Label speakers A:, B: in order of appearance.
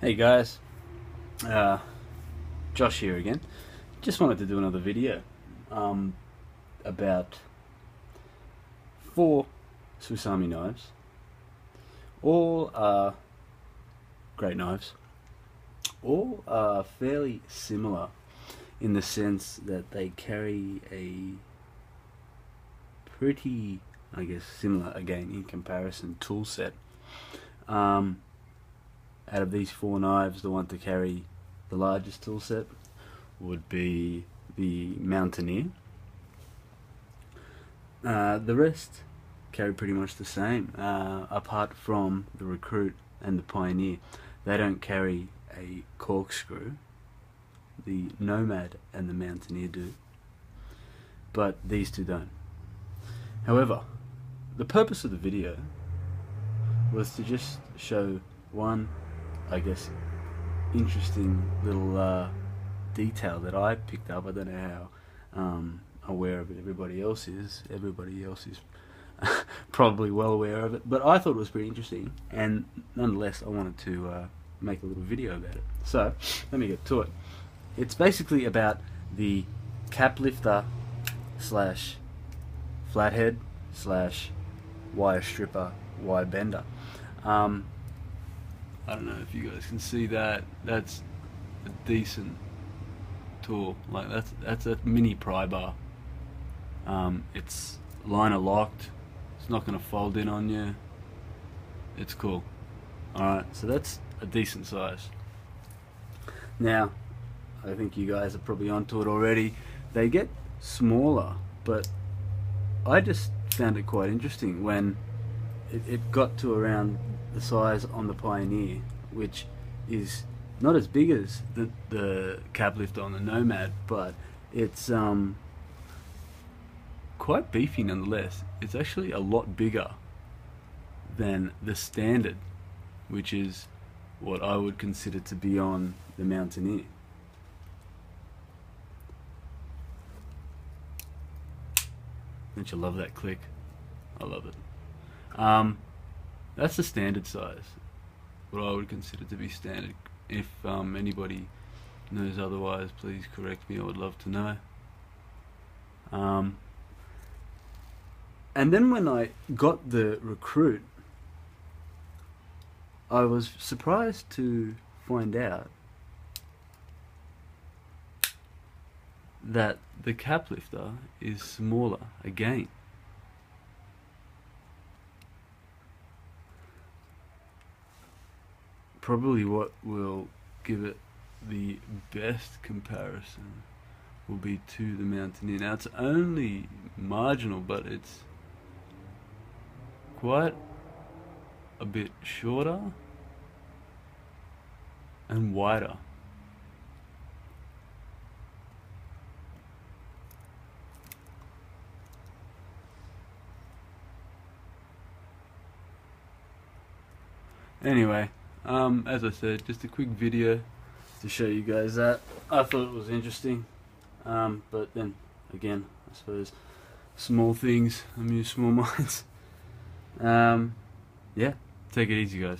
A: Hey guys, uh, Josh here again. Just wanted to do another video about 4 Swiss Army knives. All are great knives. All are fairly similar in the sense that they carry a pretty, I guess, similar again in comparison tool set. Out of these 4 knives, the one to carry the largest tool set would be the Mountaineer. The rest carry pretty much the same, apart from the Recruit and the Pioneer. They don't carry a corkscrew. The Nomad and the Mountaineer do, but these two don't. However, the purpose of the video was to just show one, I guess, interesting little detail that I picked up. I don't know how aware of it everybody else is. Everybody else is probably well aware of it, but I thought it was pretty interesting, and nonetheless I wanted to make a little video about it. So let me get to it. It's basically about the cap lifter slash flathead slash wire stripper wire bender. I don't know if you guys can see that. That's a decent tool. Like that's a mini pry bar. It's liner locked. It's not going to fold in on you. It's cool. Alright, so that's a decent size. Now, I think you guys are probably onto it already. They get smaller, but I just found it quite interesting when it got to around the size on the Pioneer, which is not as big as the cap lifter on the Nomad, but it's quite beefy nonetheless. It's actually a lot bigger than the standard, which is what I would consider to be on the Mountaineer. Don't you love that click? I love it. That's the standard size, what I would consider to be standard. If anybody knows otherwise, please correct me. I would love to know. And then when I got the Recruit, I was surprised to find out that the cap lifter is smaller again. Probably what will give it the best comparison will be to the Mountaineer. Now it's only marginal, but it's quite a bit shorter and wider. Anyway, as I said, just a quick video to show you guys that. I thought it was interesting, but then again, I suppose small things amuse small minds. Yeah, take it easy guys.